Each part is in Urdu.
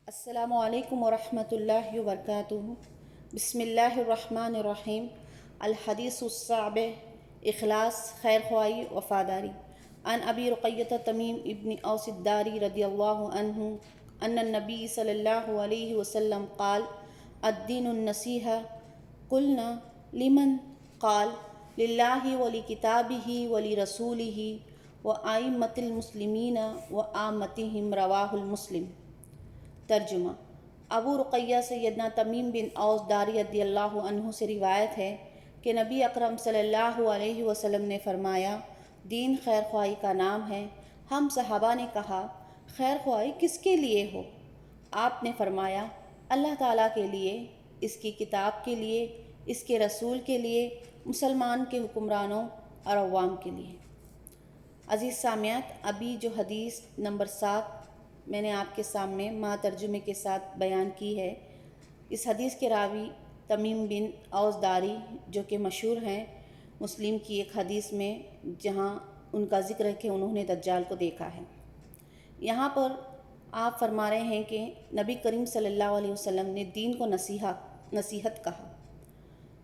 السلام علیکم ورحمۃ اللہ وبرکاتہ۔ بسم اللہ الرحمن الرحیم۔ الحدیث الصعب، اخلاص، خیر خواہی، وفاداری۔ عن ابی رقیۃ تمیم ابن اوس الداری رضی اللہ عنہ ان النبی صلی اللہ علیہ وسلم قال الدین النصیحہ۔ قلنا لمن؟ قال للہ ولکتابہ ولرسولہ وائمۃ المسلمین وعامتہم۔ رواہ المسلم۔ ترجمہ: ابو رقیہ سیدنا تمیم بن اوس داری رضی اللہ عنہ سے روایت ہے کہ نبی اکرم صلی اللہ علیہ وسلم نے فرمایا، دین خیر خواہی کا نام ہے۔ ہم صحابہ نے کہا، خیر خواہی کس کے لیے ہو؟ آپ نے فرمایا، اللہ تعالیٰ کے لیے، اس کی کتاب کے لیے، اس کے رسول کے لیے، مسلمان کے حکمرانوں اور عوام کے لیے۔ عزیز سامعات، ابھی جو حدیث نمبر 7 میں نے آپ کے سامنے ماں ترجمے کے ساتھ بیان کی ہے، اس حدیث کے راوی تمیم بن اوس داری جو کہ مشہور ہیں مسلم کی ایک حدیث میں، جہاں ان کا ذکر ہے کہ انہوں نے دجال کو دیکھا ہے۔ یہاں پر آپ فرما رہے ہیں کہ نبی کریم صلی اللہ علیہ وسلم نے دین کو نصیحت کہا،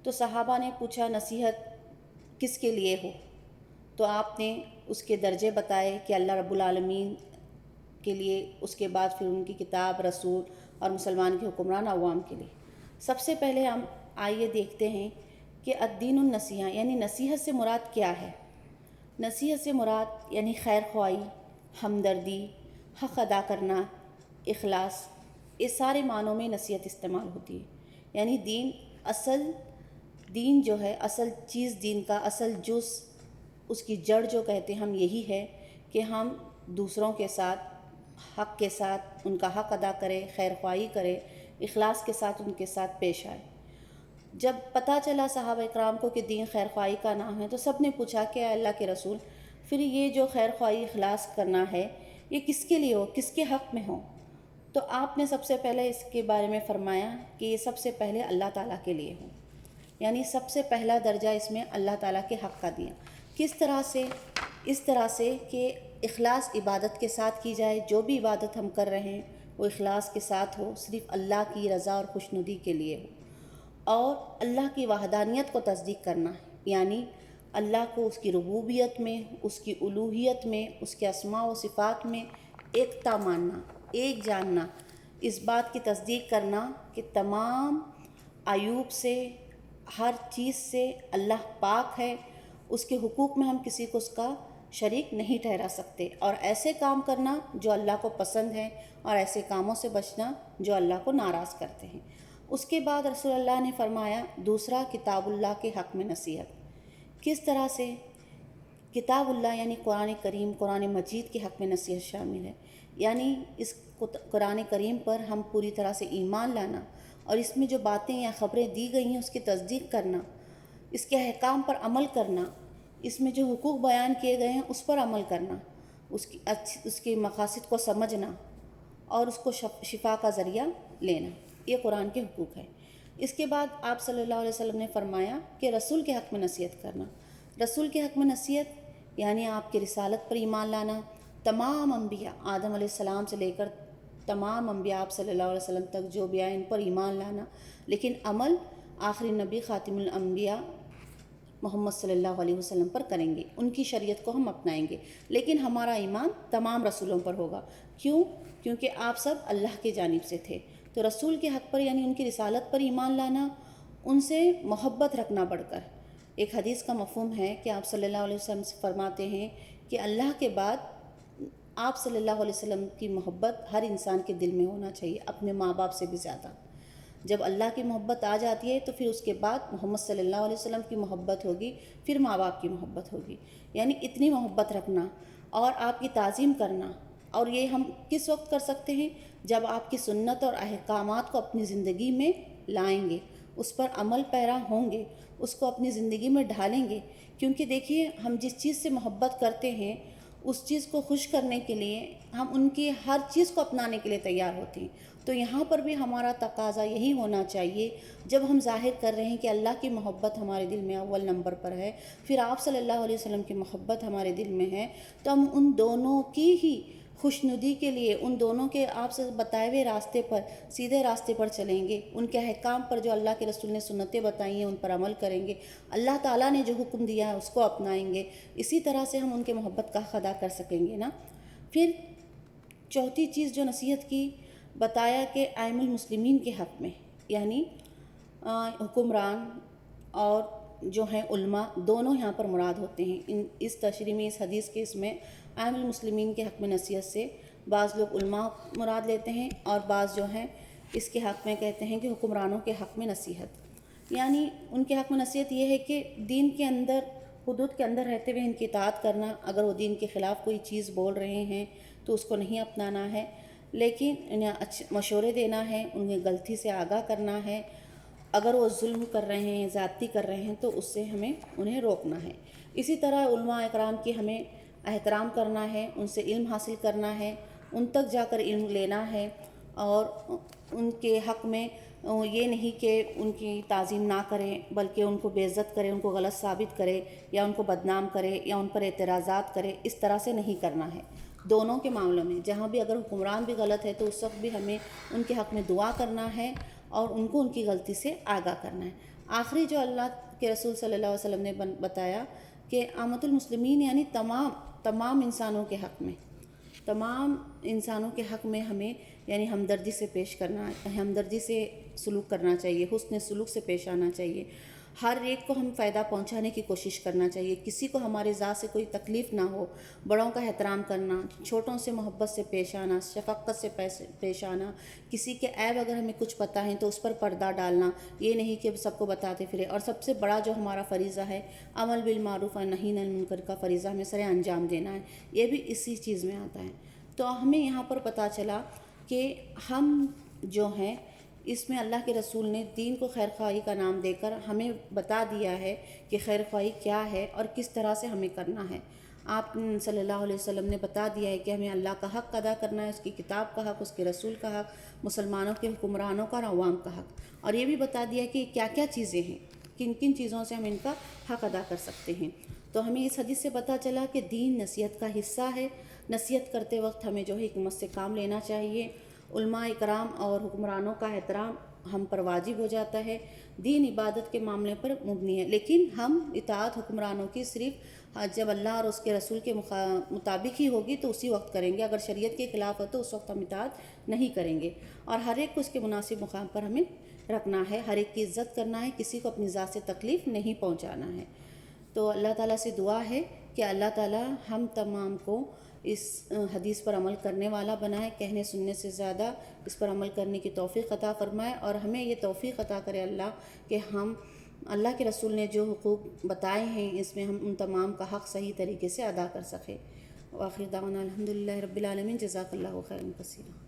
تو صحابہ نے پوچھا نصیحت کس کے لیے ہو؟ تو آپ نے اس کے درجے بتائے کہ اللہ رب العالمین کے لیے، اس کے بعد پھر ان کی کتاب، رسول اور مسلمان کے حکمران عوام کے لیے۔ سب سے پہلے ہم آئیے دیکھتے ہیں کہ الدین النصیحہ یعنی نصیحت سے مراد کیا ہے۔ نصیحت سے مراد یعنی خیر خواہی، ہمدردی، حق ادا کرنا، اخلاص، اس سارے معنوں میں نصیحت استعمال ہوتی ہے۔ یعنی دین جو ہے، اصل چیز، دین کا اصل جز، اس کی جڑ جو کہتے ہیں ہم، یہی ہے کہ ہم دوسروں کے ساتھ حق کے ساتھ ان کا حق ادا کرے، خیر خواہی کرے، اخلاص کے ساتھ ان کے ساتھ پیش آئے۔ جب پتہ چلا صحابہ اکرام کو کہ دین خیر خواہی کا نام ہے، تو سب نے پوچھا کہ اے اللہ کے رسول، پھر یہ جو خیر خواہی، اخلاص کرنا ہے، یہ کس کے لیے ہو، کس کے حق میں ہو؟ تو آپ نے سب سے پہلے اس کے بارے میں فرمایا کہ یہ سب سے پہلے اللہ تعالیٰ کے لیے ہو، یعنی سب سے پہلا درجہ اس میں اللہ تعالیٰ کے حق کا دیا۔ کس طرح سے؟ اس طرح سے کہ اخلاص عبادت کے ساتھ کی جائے، جو بھی عبادت ہم کر رہے ہیں وہ اخلاص کے ساتھ ہو، صرف اللہ کی رضا اور خوشنودی کے لیے ہو، اور اللہ کی وحدانیت کو تصدیق کرنا، یعنی اللہ کو اس کی ربوبیت میں، اس کی الوہیت میں، اس کے اسماء و صفات میں ایکتا ماننا، ایک جاننا، اس بات کی تصدیق کرنا کہ تمام عیوب سے، ہر چیز سے اللہ پاک ہے، اس کے حقوق میں ہم کسی کو اس کا شریک نہیں ٹھہرا سکتے، اور ایسے کام کرنا جو اللہ کو پسند ہے، اور ایسے کاموں سے بچنا جو اللہ کو ناراض کرتے ہیں۔ اس کے بعد رسول اللہ نے فرمایا، دوسرا کتاب اللہ کے حق میں نصیحت۔ کس طرح سے؟ کتاب اللہ یعنی قرآن کریم، قرآن مجید کے حق میں نصیحت شامل ہے، یعنی اس قرآن کریم پر ہم پوری طرح سے ایمان لانا، اور اس میں جو باتیں یا خبریں دی گئی ہیں اس کی تصدیق کرنا، اس کے احکام پر عمل کرنا، اس میں جو حقوق بیان کیے گئے ہیں اس پر عمل کرنا، اس کے مقاصد کو سمجھنا، اور اس کو شفا کا ذریعہ لینا، یہ قرآن کے حقوق ہے۔ اس کے بعد آپ صلی اللہ علیہ وسلم نے فرمایا کہ رسول کے حق میں نصیحت کرنا۔ رسول کے حق میں نصیحت یعنی آپ کی رسالت پر ایمان لانا، تمام انبیاء، آدم علیہ السلام سے لے کر تمام انبیاء آپ صلی اللہ علیہ وسلم تک جو بھی آئے ان پر ایمان لانا، لیکن عمل آخری نبی خاتم الانبیاء محمد صلی اللہ علیہ وسلم پر کریں گے، ان کی شریعت کو ہم اپنائیں گے، لیکن ہمارا ایمان تمام رسولوں پر ہوگا۔ کیوں؟ کیونکہ آپ سب اللہ کی جانب سے تھے، تو رسول کے حق پر یعنی ان کی رسالت پر ایمان لانا، ان سے محبت رکھنا بڑھ کر۔ ایک حدیث کا مفہوم ہے کہ آپ صلی اللہ علیہ وسلم سے فرماتے ہیں کہ اللہ کے بعد آپ صلی اللہ علیہ وسلم کی محبت ہر انسان کے دل میں ہونا چاہیے، اپنے ماں باپ سے بھی زیادہ۔ جب اللہ کی محبت آ جاتی ہے تو پھر اس کے بعد محمد صلی اللہ علیہ وسلم کی محبت ہوگی، پھر ماں باپ کی محبت ہوگی، یعنی اتنی محبت رکھنا اور آپ کی تعظیم کرنا۔ اور یہ ہم کس وقت کر سکتے ہیں؟ جب آپ کی سنت اور احکامات کو اپنی زندگی میں لائیں گے، اس پر عمل پیرا ہوں گے، اس کو اپنی زندگی میں ڈھالیں گے۔ کیونکہ دیکھیے، ہم جس چیز سے محبت کرتے ہیں اس چیز کو خوش کرنے کے لیے ہم ان کی ہر چیز کو اپنانے کے لیے تیار ہوتے ہیں۔ تو یہاں پر بھی ہمارا تقاضا یہی ہونا چاہیے، جب ہم ظاہر کر رہے ہیں کہ اللہ کی محبت ہمارے دل میں اول نمبر پر ہے، پھر آپ صلی اللہ علیہ وسلم کی محبت ہمارے دل میں ہے، تو ہم ان دونوں کی ہی خوشنودی کے لیے ان دونوں کے آپ سے بتائے ہوئے راستے پر، سیدھے راستے پر چلیں گے، ان کے احکام پر جو اللہ کے رسول نے سنتیں بتائی ہیں ان پر عمل کریں گے، اللہ تعالیٰ نے جو حکم دیا ہے اس کو اپنائیں گے، اسی طرح سے ہم ان کے محبت کا حق ادا کر سکیں گے نا۔ پھر چوتھی چیز جو نصیحت کی بتایا کہ ائمہ المسلمین کے حق میں، یعنی حکمران اور جو ہیں علماء دونوں یہاں پر مراد ہوتے ہیں۔ اس تشریح میں، اس حدیث کے اس میں ائمہ المسلمین کے حق میں نصیحت سے بعض لوگ علماء مراد لیتے ہیں اور بعض جو ہیں اس کے حق میں کہتے ہیں کہ حکمرانوں کے حق میں نصیحت، یعنی ان کے حق میں نصیحت یہ ہے کہ دین کے اندر، حدود کے اندر رہتے ہوئے ان کی اطاعت کرنا، اگر وہ دین کے خلاف کوئی چیز بول رہے ہیں تو اس کو نہیں اپنانا ہے، لیکن انہیں اچھے مشورے دینا ہے، انہیں غلطی سے آگاہ کرنا ہے، اگر وہ ظلم کر رہے ہیں، زیادتی کر رہے ہیں تو اس سے ہمیں انہیں روکنا ہے۔ اسی طرح علماء اکرام کی ہمیں احترام کرنا ہے، ان سے علم حاصل کرنا ہے، ان تک جا کر علم لینا ہے، اور ان کے حق میں یہ نہیں کہ ان کی تعظیم نہ کریں بلکہ ان کو بے عزت کرے، ان کو غلط ثابت کرے یا ان کو بدنام کرے یا ان پر اعتراضات کرے، اس طرح سے نہیں کرنا ہے۔ دونوں کے معاملوں میں جہاں بھی اگر حکمران بھی غلط ہے تو اس وقت بھی ہمیں ان کے حق میں دعا کرنا ہے اور ان کو ان کی غلطی سے آگاہ کرنا ہے۔ آخری جو اللہ کے رسول صلی اللہ علیہ وسلم نے بتایا کہ عامۃ المسلمین یعنی تمام انسانوں کے حق میں، تمام انسانوں کے حق میں ہمیں یعنی ہمدردی سے پیش کرنا، ہمدردی سے سلوک کرنا چاہیے، حسن سلوک سے پیش آنا چاہیے، ہر ایک کو ہم فائدہ پہنچانے کی کوشش کرنا چاہیے، کسی کو ہمارے ذات سے کوئی تکلیف نہ ہو، بڑوں کا احترام کرنا، چھوٹوں سے محبت سے پیش آنا، شفقت سے پیش آنا، کسی کے عیب اگر ہمیں کچھ پتہ ہے تو اس پر پردہ ڈالنا، یہ نہیں کہ سب کو بتاتے پھرے، اور سب سے بڑا جو ہمارا فریضہ ہے عمل بالمعروف و نہی عن المنکر کا فریضہ ہمیں سر انجام دینا ہے، یہ بھی اسی چیز میں آتا ہے۔ تو ہمیں یہاں پر پتہ چلا کہ ہم جو ہیں اس میں اللہ کے رسول نے دین کو خیر خواہی کا نام دے کر ہمیں بتا دیا ہے کہ خیر خواہی کیا ہے اور کس طرح سے ہمیں کرنا ہے۔ آپ صلی اللہ علیہ وسلم نے بتا دیا ہے کہ ہمیں اللہ کا حق ادا کرنا ہے، اس کی کتاب کا حق، اس کے رسول کا حق، مسلمانوں کے حکمرانوں کا اور عوام کا حق، اور یہ بھی بتا دیا کہ کیا کیا چیزیں ہیں، کن کن چیزوں سے ہم ان کا حق ادا کر سکتے ہیں۔ تو ہمیں اس حدیث سے پتہ چلا کہ دین نصیحت کا حصہ ہے، نصیحت کرتے وقت ہمیں جو ہے حکمت سے کام لینا چاہیے، علماء اکرام اور حکمرانوں کا احترام ہم پر واجب ہو جاتا ہے، دین عبادت کے معاملے پر مبنی ہے، لیکن ہم اطاعت حکمرانوں کی صرف جب اللہ اور اس کے رسول کے مطابق ہی ہوگی تو اسی وقت کریں گے، اگر شریعت کے خلاف ہو تو اس وقت ہم اطاعت نہیں کریں گے، اور ہر ایک کو اس کے مناسب مقام پر ہمیں رکھنا ہے، ہر ایک کی عزت کرنا ہے، کسی کو اپنی ذات سے تکلیف نہیں پہنچانا ہے۔ تو اللہ تعالیٰ سے دعا ہے کہ اللہ تعالیٰ ہم تمام کو اس حدیث پر عمل کرنے والا بنائے، کہنے سننے سے زیادہ اس پر عمل کرنے کی توفیق عطا فرمائے، اور ہمیں یہ توفیق عطا کرے اللہ کہ ہم اللہ کے رسول نے جو حقوق بتائے ہیں اس میں ہم ان تمام کا حق صحیح طریقے سے ادا کر سکیں۔ وآخر دعوانا الحمدللہ رب العالمین، جزاک اللہ خیرا کثیرا۔